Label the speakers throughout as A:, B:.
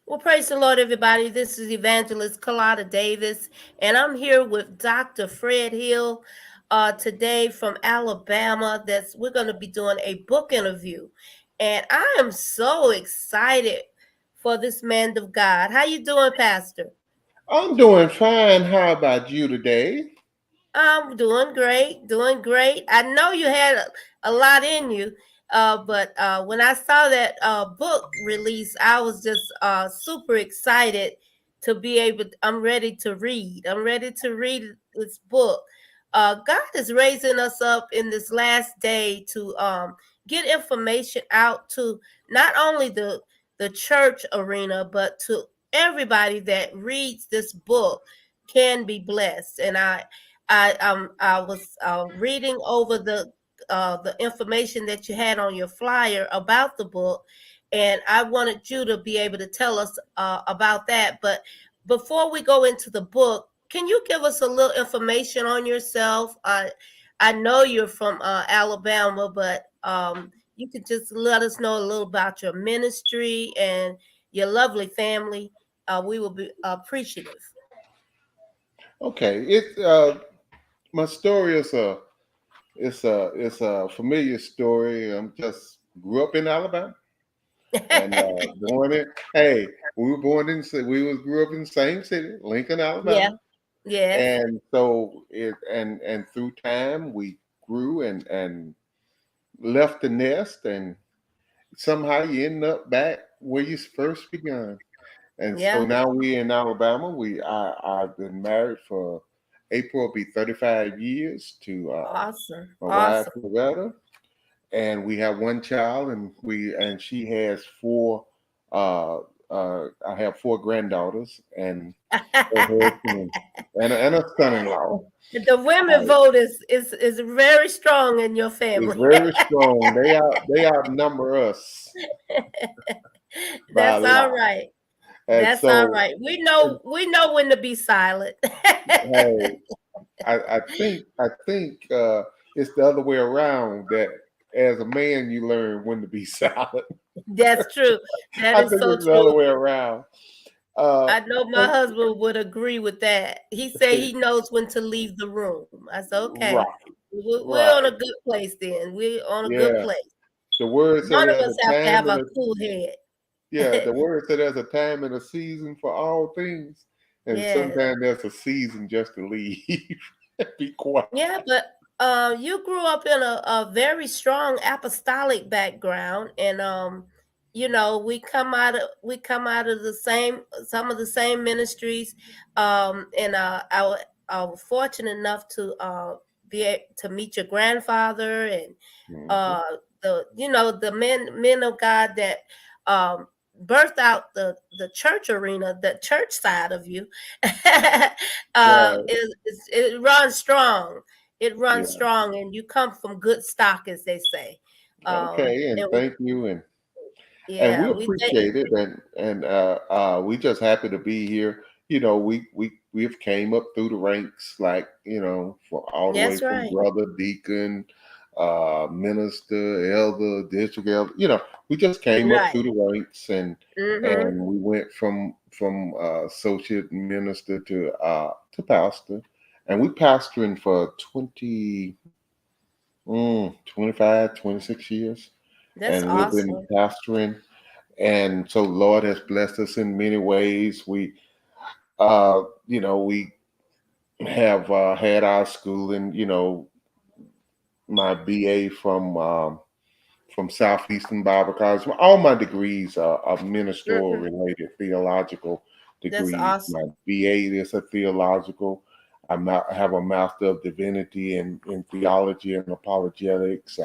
A: Well, praise the Lord, everybody. This is Evangelist Kalata Davis, and I'm here with Dr. Fred Hill today from Alabama. That's we're going to be doing a book interview, and I am so excited for this man of God. How you doing, Pastor?
B: I'm doing fine. How about you today?
A: I'm doing great, doing great. I know you had a lot in you, but when I saw that book release, I was just super excited to be able. I'm ready to read. I'm ready to read this book. God is raising us up in this last day to get information out to not only the church arena, but to everybody that reads this book can be blessed. And I was reading over the information that you had on your flyer about the book, and I wanted you to be able to tell us about that. But before we go into the book, can you give us a little information on yourself? I know you're from Alabama, but you could just let us know a little about your ministry and your lovely family. We will be appreciative.
B: Okay, my story is a familiar story. I'm just grew up in Alabama and born in. Hey, we were born in. We was grew up in the same city, Lincoln,
A: Yeah.
B: Alabama,
A: Yes.
B: and so and through time we grew and left the nest, and somehow you end up back where you first begun. And so
A: Yeah.
B: now we in Alabama. I've been married for April will be 35 years to
A: Awesome.
B: my wife
A: Awesome.
B: Loretta, and we have one child, and she has four. I have four granddaughters and her husband and a son-in-law.
A: The women
B: Uh,
A: vote is very strong in your
B: is
A: family.
B: very strong. They outnumber us by a
A: That's all
B: lot,
A: right.
B: and
A: That's all
B: so
A: right. We know when to be silent.
B: hey, I think it's the other way around that as a man you learn when to be silent.
A: That's true. That
B: I
A: is
B: think
A: so
B: it's the other
A: true.
B: way around. Uh,
A: I know my
B: and,
A: husband would agree with that. He said he knows when to leave the room. I said, okay,
B: right,
A: we're on a
B: right,
A: good place then. We're on a good
B: yeah.
A: place.
B: The word said
A: One of
B: there's
A: us
B: a
A: have to
B: time
A: have
B: and
A: a
B: a
A: cool head.
B: yeah. The word said there's a time and a season for all things, and
A: Yes.
B: sometimes there's a season just to leave. Be quiet.
A: Yeah, but you grew up in a very strong apostolic background, and we come out of the same some of the same ministries, and I was fortunate enough to to meet your grandfather and
B: Mhm.
A: uh the men of God that um birthed out the church arena, the church side of you.
B: Right.
A: It runs strong. It runs
B: Yeah.
A: strong, and you come from good stock, as they say.
B: Okay. And
A: And we,
B: thank you. And we
A: yeah, we thank.
B: appreciate it, and we just happy to be here. We've came up through the ranks, like for all the way
A: That's
B: from
A: right.
B: brother, deacon, minister, elder, district elder. We just came up
A: Right.
B: through the ranks,
A: Mm-hmm.
B: and we went from associate minister to pastor, and we pastoring for 25, 26 years,
A: That's
B: and we've been
A: awesome.
B: pastoring, and so Lord has blessed us in many ways. We have had our schooling. My BA from Southeastern Bible College. All my degrees are ministerial
A: Hmm.
B: related, theological
A: That's
B: degrees. My
A: awesome.
B: BA is a theological. Have a Master of Divinity in theology and apologetics,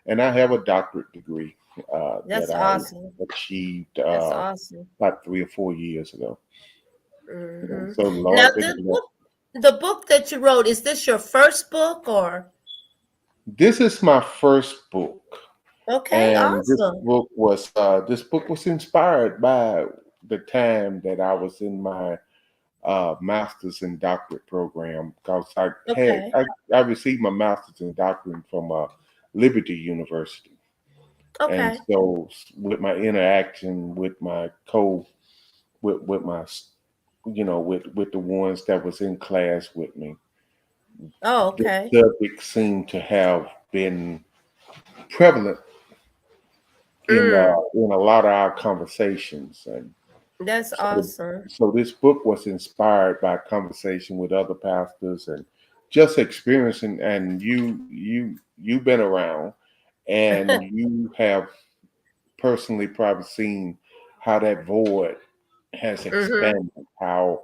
B: and I have a doctorate degree that
A: That's
B: I
A: awesome.
B: achieved
A: That's awesome.
B: about 3 or 4 years ago.
A: Hmm.
B: So the
A: Now,
B: Lord been blessed.
A: the book that you wrote, is this your first book or?
B: This is my first book,
A: Okay,
B: and
A: awesome.
B: this book was inspired by the time that I was in my master's and doctorate program, because
A: Okay.
B: I received my master's and doctorate from Liberty University, and
A: Okay.
B: so with my interaction with my co with my, with the ones that was in class with me.
A: Oh,
B: The
A: okay.
B: subject seemed to have been prevalent
A: Mm,
B: in a lot of our conversations, and
A: that's
B: so,
A: awesome.
B: so this book was inspired by conversation with other pastors and just experiencing. And you've been around, and you have personally probably seen how that void has
A: Mm-hmm.
B: expanded, how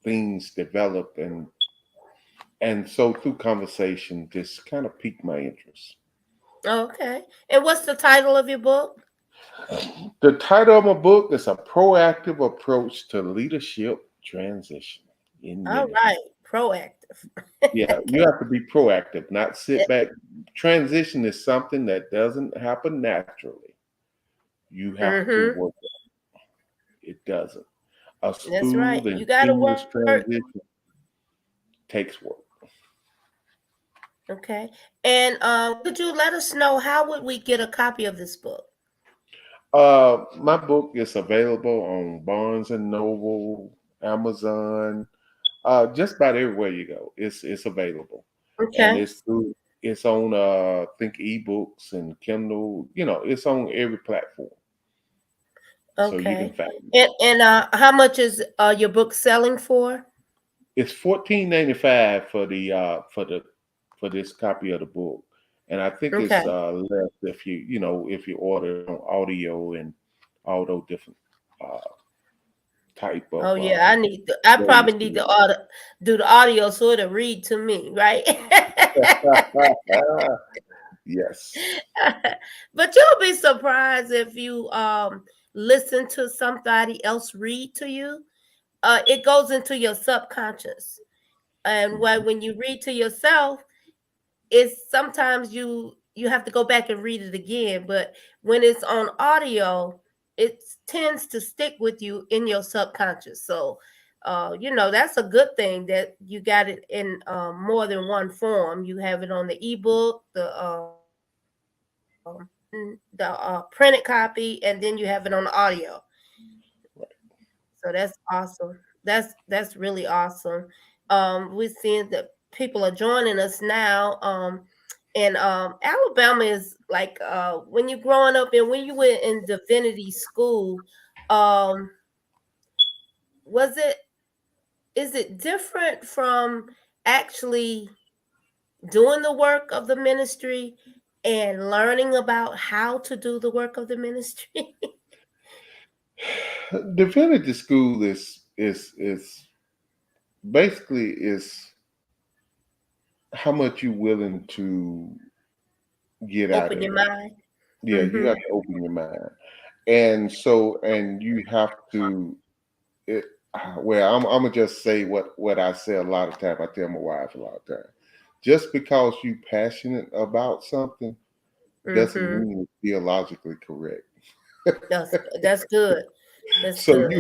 B: things develop, and so through conversation, this kind of piqued my interest.
A: Okay. And what's the title of your book?
B: The title of my book is A Proactive Approach to Leadership Transition in
A: All
B: Ministry.
A: right. Proactive.
B: Yeah, you have to be proactive, not sit back. Transition is something that doesn't happen naturally. You have to
A: Mm-hmm.
B: work it. It doesn't. A
A: That's right.
B: smooth
A: You
B: and
A: got to
B: seamless
A: work.
B: transition takes work.
A: Okay. And could you let us know how would we get a copy of this book?
B: My book is available on Barnes and Noble, Amazon, just about everywhere you go. It's available, and
A: Okay.
B: it's on I think ebooks and Kindle. It's on every platform, so you can
A: Okay.
B: find it.
A: And how much is your book selling for?
B: It's $14.95 for this copy of the book, and I think it's
A: Okay.
B: less if you order it on audio and all those different uh, type of
A: Oh yeah, I
B: ways
A: probably
B: to
A: need to
B: it.
A: do the audio so it'll read to me, right?
B: Yes.
A: But you'll be surprised if you listen to somebody else read to you. It goes into your subconscious. And
B: Mhm.
A: when you read to yourself, it's sometimes you have to go back and read it again, but when it's on audio, it tends to stick with you in your subconscious. So that's a good thing that you got it in more than one form. You have it on the ebook, the printed copy, and then you have it on audio. So that's awesome. That's really awesome. We're seeing that people are joining us now. And Alabama is like when you're growing up and when you were in divinity school, um, was it is it different from actually doing the work of the ministry and learning about how to do the work of the ministry?
B: Divinity school is basically is how much you willing to get out
A: Open
B: of
A: your
B: it.
A: mind.
B: Yeah, you
A: Mm-hmm.
B: have to open your mind, and you have to. It, well, I'm gonna just say what I say a lot of time. I tell my wife a lot of time. Just because you passionate about something doesn't
A: Mm-hmm.
B: mean it's theologically correct.
A: That's good. That's
B: So
A: good.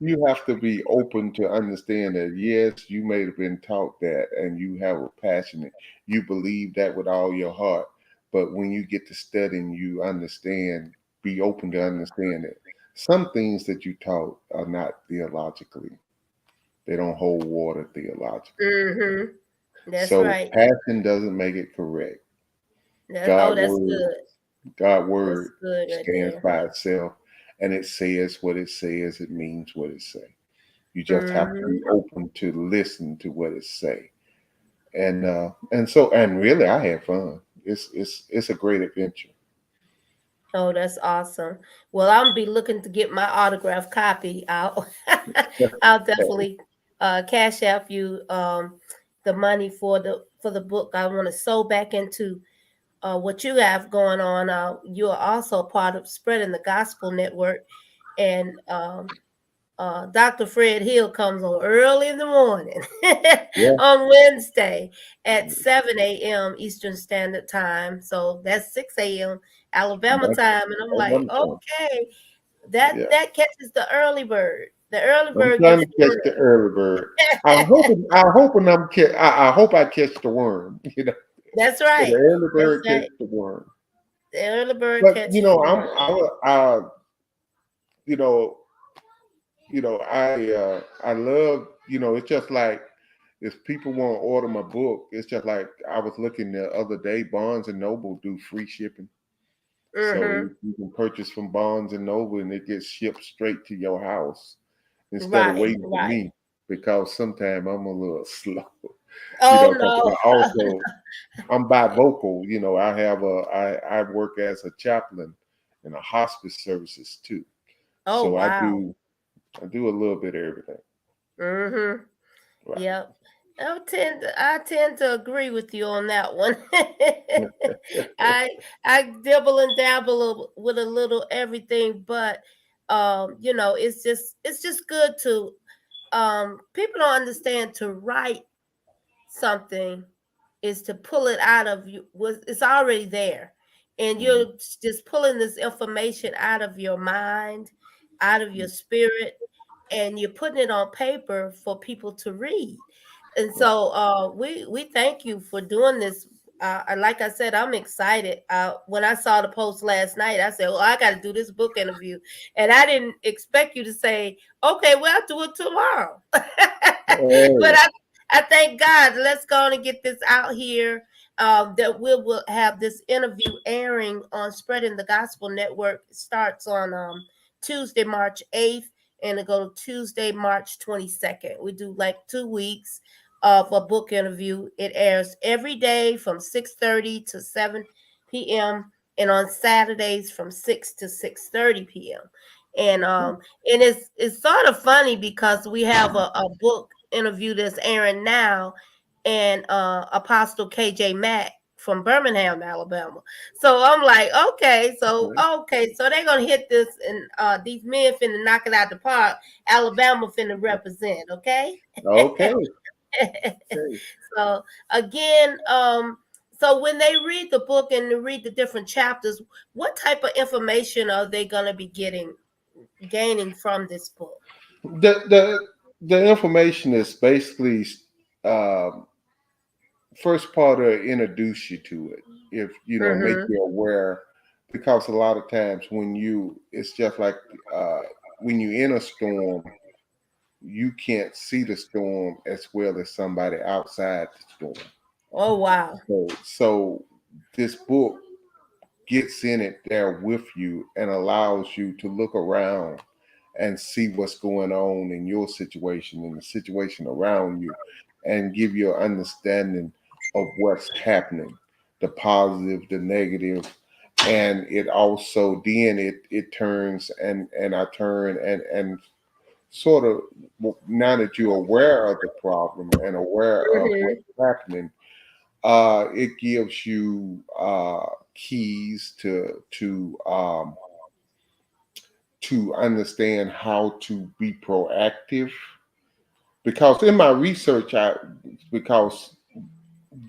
B: you have to be open to understand that yes, you may have been taught that and you have a passion, you believe that with all your heart, but when you get to studying, you understand, be open to understand that some things that you taught are not theologically, they don't hold water theologically.
A: Mm-hmm. That's
B: So
A: right.
B: passion doesn't make it correct.
A: Oh,
B: God
A: that's
B: word
A: good.
B: God
A: That's
B: word
A: good right
B: stands
A: there.
B: by itself, and it says what it says, it means what it says. You just have to
A: Mm-hmm.
B: be open to listen to what it say. And really I had fun. It's a great adventure.
A: Oh, that's awesome. Well, I'm gonna be looking to get my autograph copy. I'll definitely cash app you the money for the book. I want to sew back into what you have going on. You are also part of spreading the gospel network, and Dr. Fred Hill comes on early in the morning
B: Yeah.
A: on Wednesday at 7 a.m. Eastern Standard Time. So that's 6 a.m. Alabama
B: That's
A: time. And I'm like,
B: another time.
A: okay, that
B: Yeah.
A: that catches the early bird. The early
B: I'm
A: bird
B: trying
A: gets
B: to
A: the
B: catch the early bird. I hope I catch the worm.
A: That's
B: So the
A: right.
B: early
A: That's
B: bird catch
A: right.
B: the worm.
A: The early bird
B: But
A: catches the worm.
B: I you know, I love, it's just like if people want to order my book, it's just like I was looking the other day, Barnes and Noble do free shipping. So
A: Mm-hmm.
B: you can purchase from Barnes and Noble and it gets shipped straight to your house instead of
A: Right,
B: waiting for
A: right.
B: me because sometimes I'm a little slow,
A: Oh
B: 'cause
A: no.
B: I also I'm bivocal, I work as a chaplain in a hospice services too.
A: Oh
B: So
A: wow.
B: I do a little bit of everything.
A: Mm-hmm.
B: Right.
A: Yep. I tend to agree with you on that one. I I dibble and dabble with a little everything, but it's just good to people don't understand to write something is to pull it out of you was it's already there, and
B: Mhm.
A: you're just pulling this information out of your mind, out of your spirit, and you're putting it on paper for people to read. And
B: Right.
A: so we thank you for doing this. Like I said, I'm excited. When I saw the post last night, I said, well, I got to do this book interview, and I didn't expect you to say, okay, well, I'll do it tomorrow. But
B: Hey.
A: I thank God. Let's go on and get this out here. That we will have this interview airing on Spreading the Gospel Network. It starts on Tuesday, March 8th, and it go to Tuesday, March 22nd. We do like 2 weeks of a book interview. It airs every day from 6:30 to 7 p.m. and on Saturdays from 6 to 6:30 p.m. And it's sort of funny because we have a book interview that's airing now, and Apostle KJ Mack from Birmingham, Alabama. So I'm like, okay, so they're gonna hit this, and these men finna knock it out the park. Alabama finna represent, okay?
B: Okay. Okay.
A: So again, so when they read the book and they read the different chapters, what type of information are they gonna be gaining from this book?
B: The information is basically um, first part to introduce you to it. If make
A: Mm-hmm.
B: you aware, because a lot of times it's just like uh, when you in a storm, you can't see the storm as well as somebody outside the storm.
A: Oh wow.
B: So this book gets in it there with you and allows you to look around and see what's going on in your situation and the situation around you and give you an understanding of what's happening, the positive, the negative. And it also then it turns and I turn and sort of, now that you're aware of the problem and aware of what's
A: Mm-hmm.
B: happening, it gives you keys to understand how to be proactive. Because in my research, because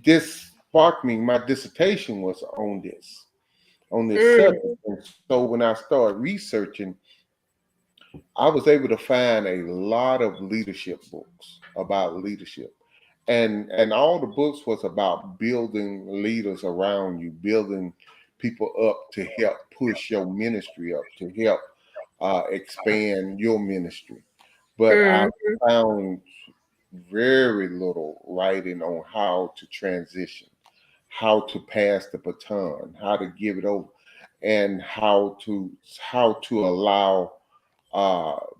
B: this sparked me, my dissertation was on this subject.
A: Mm.
B: And so when I started researching, I was able to find a lot of leadership books about leadership. And all the books was about building leaders around you, building people up to help push your ministry up, to help expand your ministry. But I
A: Mm.
B: found very little writing on how to transition, how to pass the baton, how to give it over, and how to allow,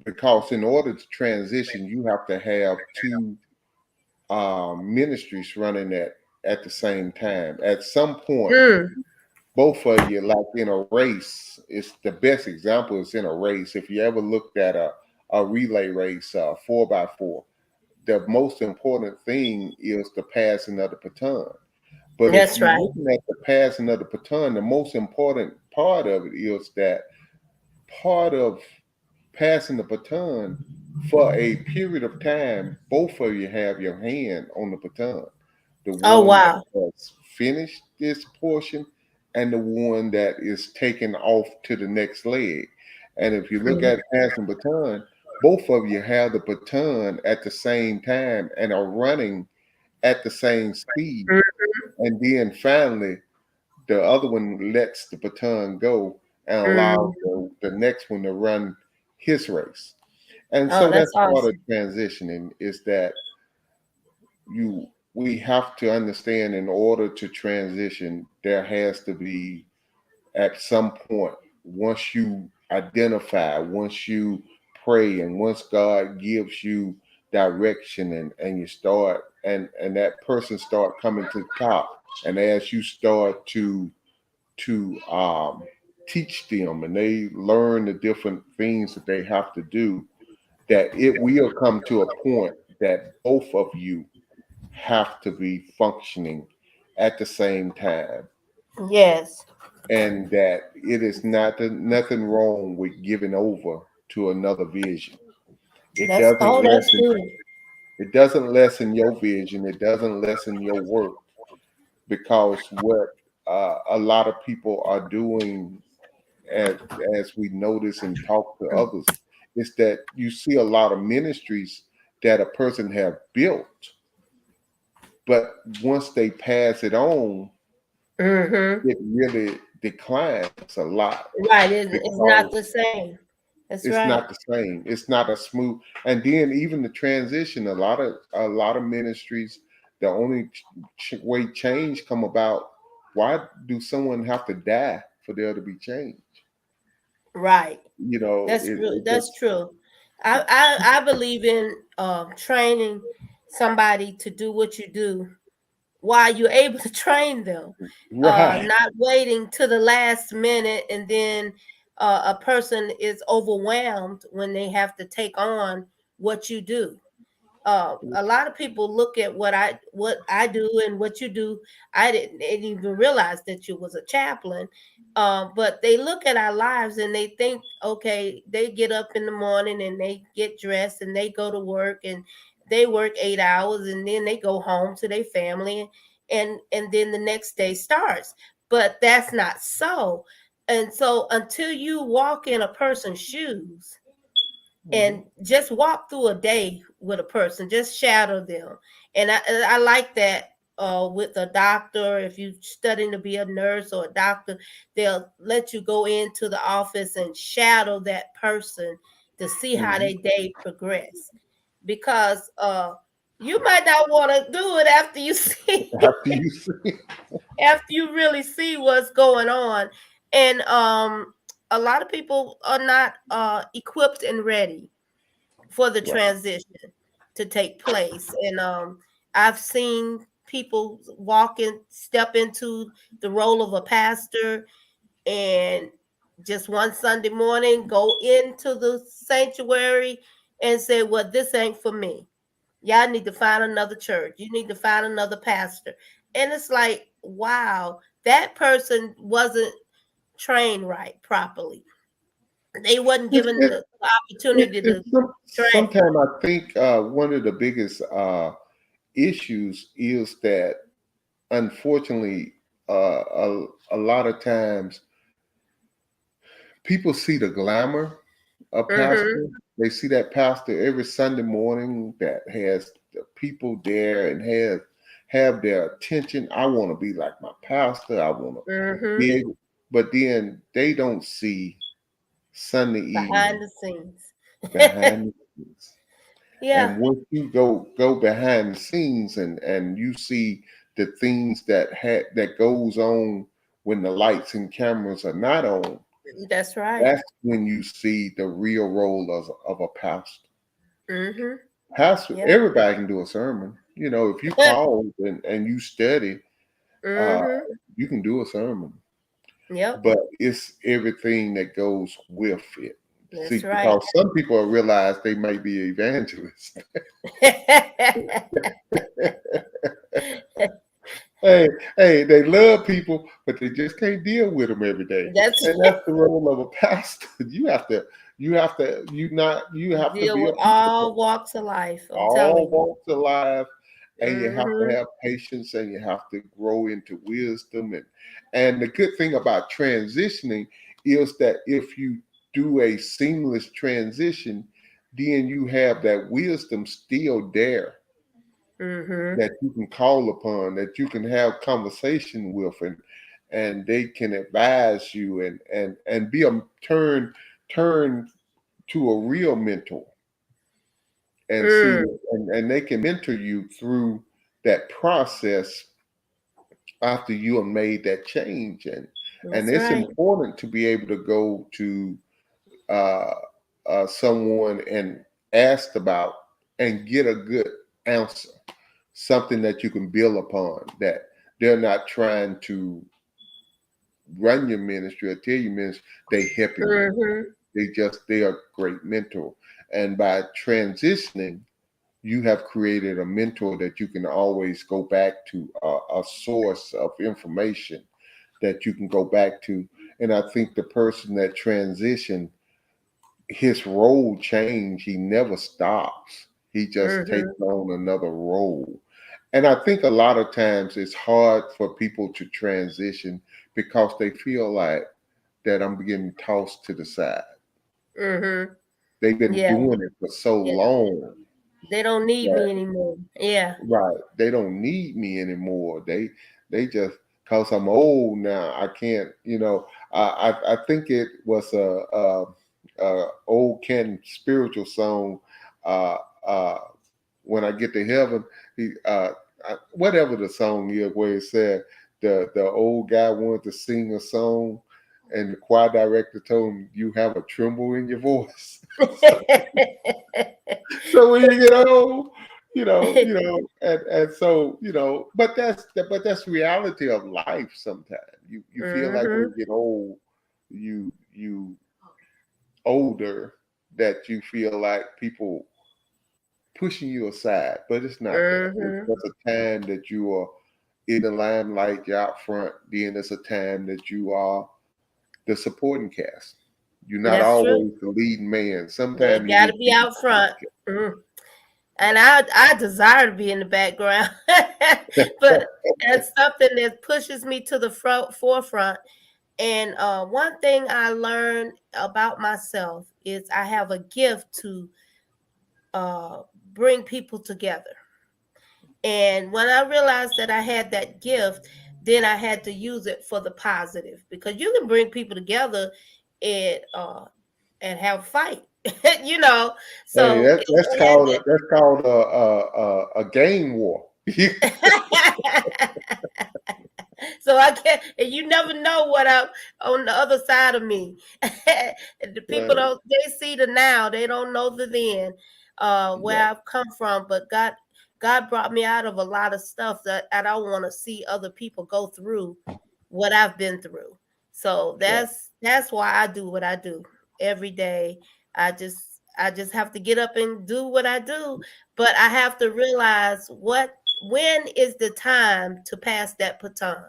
B: because in order to transition, you have to have two ministries running at the same time. At some point,
A: Mm.
B: both of you, like in a race, it's the best example is in a race. If you ever looked at a relay race, 4x4, the most important thing is the passing of the baton. But if
A: That's
B: you're
A: right.
B: looking at the passing of the baton, the most important part of it is that part of passing the baton, for a period of time, both of you have your hand on the baton. The
A: Oh
B: one that
A: wow.
B: has finished this portion and the one that is taken off to the next leg. And if you look
A: Mm.
B: at passing baton, both of you have the baton at the same time and are running at the same speed. And then finally, the other one lets the baton go and allows
A: Mm.
B: the next one to run his race. And
A: Oh,
B: so
A: that's
B: that's part of
A: awesome.
B: transitioning is that we have to understand in order to transition, there has to be at some point, once you identify, once you pray, and once God gives you direction and you start and that person start coming to the top, and as you start to teach them and they learn the different things that they have to do, that it will come to a point that both of you have to be functioning at the same time,
A: Yes,
B: and that it is nothing wrong with giving over to another vision. It doesn't
A: that's
B: lessen
A: good.
B: it doesn't lessen your vision. It doesn't lessen your work, because what a lot of people are doing, as as we notice and talk to others, is that you see a lot of ministries that a person have built, but once they pass it on,
A: Mm-hmm.
B: it really declines a lot
A: Right. It's not
B: because
A: the same. That's
B: it's
A: right.
B: not the same. It's not a smooth. And then even the transition, a lot of ministries, the only way change come about. Why do someone have to die for there to be change?
A: Right.
B: You know,
A: That's true.
B: it
A: That's
B: just
A: true. I believe in training somebody to do what you do while you're able to train them,
B: right.
A: not waiting to the last minute and then a person is overwhelmed when they have to take on what you do. A lot of people look at what I do and what you do. I didn't even realize that you was a chaplain, but they look at our lives and they think, okay, they get up in the morning and they get dressed and they go to work and they work 8 hours and then they go home to their family and then the next day starts. But that's not so. And so until you walk in a person's shoes
B: Mhm.
A: and just walk through a day with a person, just shadow them. And I like that with a doctor. If you're studying to be a nurse or a doctor, they'll let you go into the office and shadow that person to see how
B: Mhm.
A: their day progress, because you might not want to do it after you see
B: After you see,
A: after you really see what's going on. And a lot of people are not equipped and ready for the
B: right.
A: transition to take place. And I've seen people step into the role of a pastor, and just one Sunday morning go into the sanctuary and say, well, this ain't for me. Y'all need to find another church. You need to find another pastor. And it's like, wow, that person wasn't trained right properly. They wasn't
B: It,
A: given
B: it,
A: the opportunity to train.
B: sometimes I think one of the biggest issues is that, unfortunately, a lot of times people see the glamour of
A: Mm-hmm.
B: pastor. They see that pastor every Sunday morning that has the people there and have their attention. I want to be like my pastor. I want to
A: Mm-hmm.
B: be able, but then they don't see Sunday
A: Behind
B: evening
A: the scenes.
B: behind the scenes.
A: Yeah,
B: And once you go behind the scenes and you see the things that goes on when the lights and cameras are not on,
A: that's right.
B: that's when you see the real role of a pastor.
A: Mm-hmm.
B: Pastor,
A: Yeah.
B: everybody can do a sermon. You know, if you call and you study, uh,
A: Mm-hmm.
B: you can do a sermon.
A: Yep.
B: But it's everything that goes with it.
A: That's
B: See,
A: right.
B: because some people realize they might be evangelists. Hey, hey, they love people, but they just can't deal with them every day.
A: That's
B: And that's the role of a pastor. You have to
A: deal
B: be a
A: with
B: people
A: all
B: person,
A: walks of life. I'm
B: all
A: telling you.
B: walks of life, and you have to
A: Mm-hmm.
B: have patience, and you have to grow into wisdom. And the good thing about transitioning is that if you do a seamless transition, then you have that wisdom still there
A: Mm-hmm.
B: that you can call upon, that you can have conversation with, and they can advise you and be a turn to a real mentor and see,
A: Mm,
B: and they can mentor you through that process after you have made that change. And
A: that's
B: it's
A: right.
B: important to be able to go to uh, someone and ask about and get a good answer, something that you can build upon, that they're not trying to run your ministry or tell you ministry, they helping you.
A: Mm-hmm.
B: They are great mentor. And by transitioning, you have created a mentor that you can always go back to, a source of information that you can go back to. And I think the person that transitioned, his role change, he never stops. He just
A: Mm-hmm.
B: takes on another role. And I think a lot of times it's hard for people to transition because they feel like that I'm getting tossed to the side.
A: Mm-hmm.
B: They've been
A: Yeah.
B: doing it for so
A: Yeah.
B: long
A: They don't need
B: that
A: me anymore. Yeah.
B: right, they don't need me anymore. They just cause I'm old now. I can't, I think it was a old Ken spiritual song. Uh, uh, when I get to heaven, whatever the song is, where it said the old guy wanted to sing a song, and the choir director told him, "You have a tremble in your voice." So when you get old, and so but that's reality of life. Sometimes you feel like when
A: Mm-hmm.
B: you get old, you older, that you feel like people pushing you aside, but it's not that. It's
A: Mm-hmm.
B: just a time that you are in the limelight, you're out front. Then it's a time that you are the supporting cast. You're not
A: That's true.
B: always the leading man.
A: They
B: Sometimes you
A: got
B: need
A: to
B: to
A: be
B: be the
A: out
B: supporting
A: front. Mm. And I desire to be in the background,
B: cast.
A: but that's something that pushes me to the forefront. And one thing I learned about myself is I have a gift to uh, bring people together. And when I realized that I had that gift, then I had to use it for the positive, because you can bring people together and uh, and have a fight, you know.
B: Hey,
A: So
B: that's called a game war.
A: so I can't, and you never know what I'm on the other side of me. The people
B: Right.
A: don't, they see the now, they don't know the then, where
B: Right.
A: I've come from. But God brought me out of a lot of stuff that I don't want to see other people go through what I've been through. So
B: Right.
A: that's why I do what I do every day. I just have to get up and do what I do, but I have to realize when is the time to pass that baton.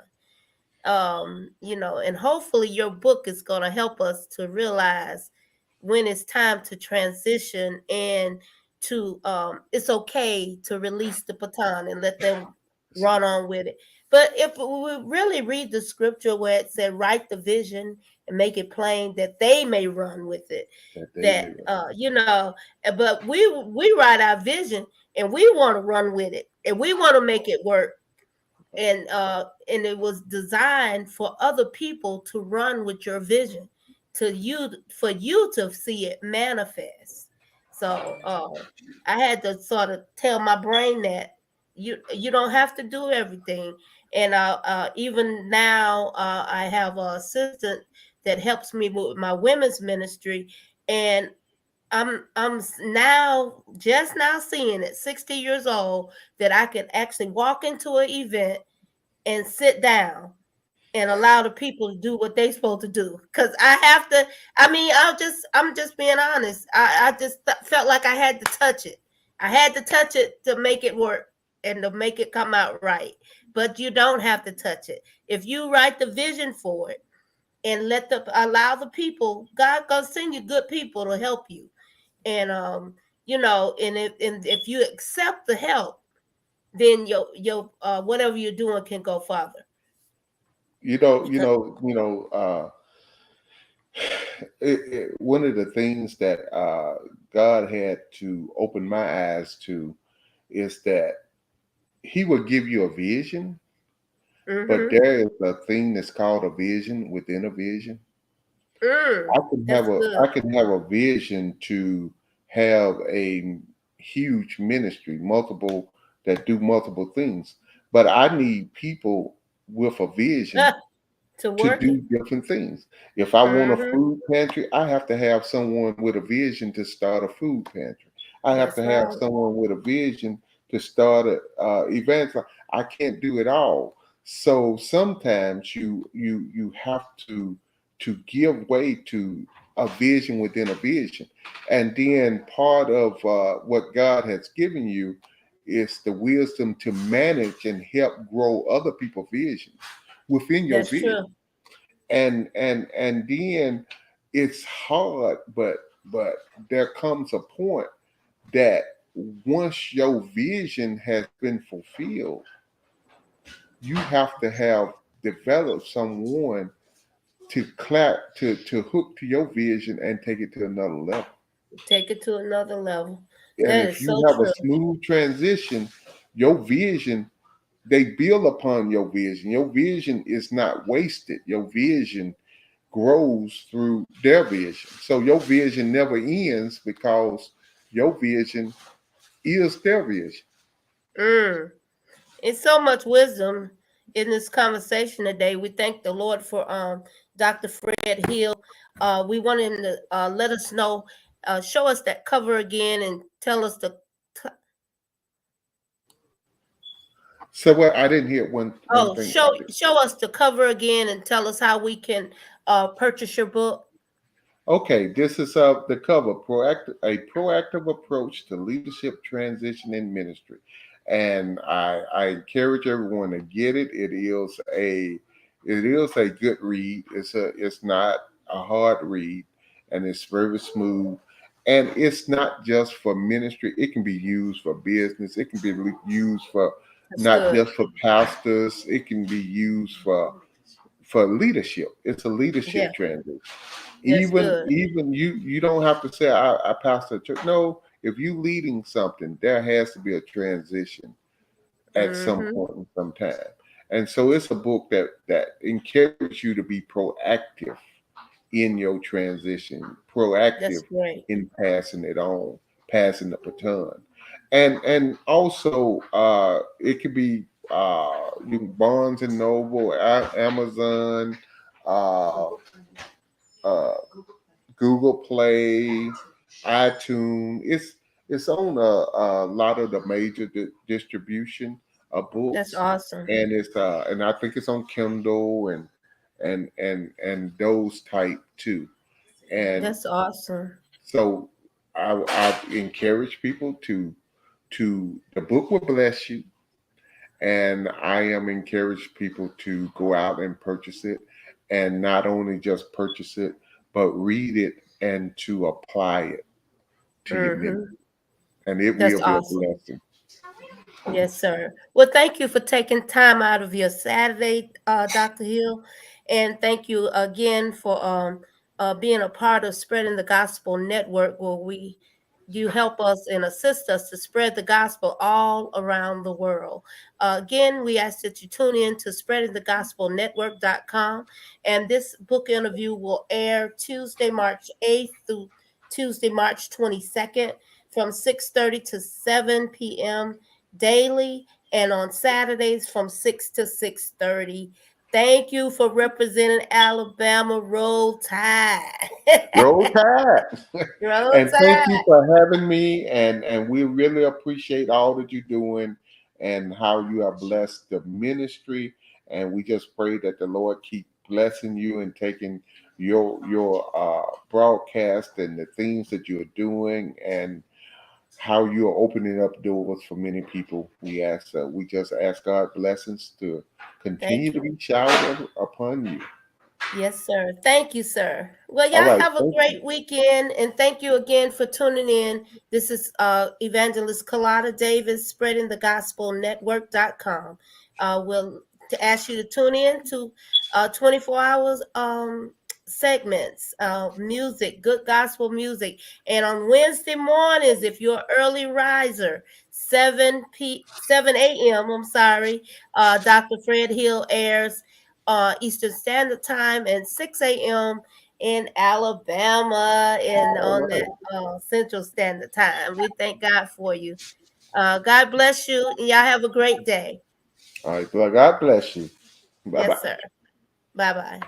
A: And hopefully your book is going to help us to realize when it's time to transition, and to it's okay to release the baton and let them run on with it. But if we really read the scripture where it said, write the vision and make it plain that they may run with it,
B: That they
A: that
B: may run.
A: but we write our vision and we want to run with it and we want to make it work, and it was designed for other people to run with your vision, for you to see it manifest. So I had to sort of tell my brain that you don't have to do everything. And even now, I have an assistant that helps me with my women's ministry, and I'm now just now seeing at 60 years old that I can actually walk into an event and sit down and allow the people to do what they supposed to do. Cause I have to. I mean, I'm just being honest. I just felt like I had to touch it. I had to touch it to make it work and to make it come out right. But you don't have to touch it. If you write the vision for it and allow the people, God gonna send you good people to help you. And and if you accept the help, then your whatever you're doing can go farther.
B: You know, you
A: Because
B: know, you know. One of the things that God had to open my eyes to is that He will give you a vision, but
A: mm-hmm.
B: there is a thing that's called a vision within a vision.
A: Mm, that's
B: I
A: good.
B: can have a vision to have a huge ministry, multiple that do multiple things, but I need people with a vision
A: To
B: to
A: work
B: do
A: it.
B: different things. If I want a
A: Mm-hmm.
B: food pantry, I have to have someone with a vision to start a food pantry. I have
A: That's
B: to have
A: right.
B: someone with a vision to start a event. I can't do it all. So sometimes you have to give way to a vision within a vision, and then part of what God has given you is the wisdom to manage and help grow other people's visions within your
A: That's
B: vision.
A: true.
B: And then it's hard, but there comes a point that once your vision has been fulfilled, you have to have developed someone to to hook to your vision and take it to another level.
A: Take it to another level.
B: And
A: That
B: if
A: is
B: you
A: so
B: have a
A: true.
B: smooth transition, your vision, they build upon your vision. Your vision is not wasted. Your vision grows through their vision. So your vision never ends because your vision is their vision.
A: Mm. It's so much wisdom in this conversation today. We thank the Lord for Dr. Fred Hill. We want him to let us know, show us that cover again, and tell us the.
B: So what I didn't hear one
A: Oh,
B: thing.
A: show us the cover again, and tell us how we can purchase your book.
B: Okay, this is the cover, a proactive approach to leadership transition in ministry, and I encourage everyone to get it. It is a good read. It's not a hard read, and it's very smooth. And it's not just for ministry; it can be used for business. It can be used for
A: That's
B: not
A: good.
B: just for pastors. It can be used for leadership. It's a
A: Yeah,
B: leadership transition.
A: that's
B: Even
A: good.
B: even you don't have to say I pastor a church. No, if you leading something, there has to be a transition at some
A: Mm-hmm.
B: point in some time. And so it's a book that encourages you to be proactive in your transition,
A: That's
B: proactive
A: great.
B: in passing it on, passing the baton. And also it could be you can Barnes and Noble, Amazon, uh, uh, Google Play, iTunes. It's on a lot of the major distribution of
A: That's
B: books,
A: awesome.
B: and and I think it's on Kindle and those type too. And
A: That's awesome.
B: so I encourage people to the book will bless you, and I am encourage people to go out and purchase it, and not only just purchase it, but read it and to apply it to your ministry,
A: Mm-hmm.
B: and it
A: That's
B: will be a
A: awesome.
B: blessing.
A: Yes, sir. Well, thank you for taking time out of your Saturday, Dr. Hill, and thank you again for being a part of Spreading the Gospel Network, where you help us and assist us to spread the gospel all around the world. Again, we ask that you tune in to spreadingthegospelnetwork.com, and this book interview will air Tuesday, March 8th through Tuesday, March 22nd from 6:30 to 7 p.m. daily, and on Saturdays from 6 to 6:30. Thank you for representing Alabama. Roll Tide.
B: Roll Tide.
A: Roll
B: And thank you
A: Tide.
B: for having me, and we really appreciate all that you're doing and how you have blessed the ministry, and we just pray that the Lord keep blessing you and taking your broadcast and the things that you're doing and how you are opening up doors for many people. We just ask God blessings to continue
A: Thank
B: to
A: you.
B: be showered upon you.
A: Yes, sir. Thank you, sir. Well,
B: All
A: y'all
B: right,
A: have a
B: thank you.
A: great weekend, and thank you again for tuning in. This is Evangelist Kalata Davis, spreading the gospel network.com. We'll to ask you to tune in to 24 hours segments, music, good gospel music. And on Wednesday mornings, if you're an early riser, 7 a.m., I'm sorry, Dr. Fred Hill airs Eastern Standard Time, and 6 a.m. in Alabama and
B: All
A: on
B: right.
A: that Central Standard Time. We thank God for you. God bless you, and y'all have a great day.
B: All right. Well, God bless you. Bye
A: Yes,
B: bye.
A: sir. Bye bye.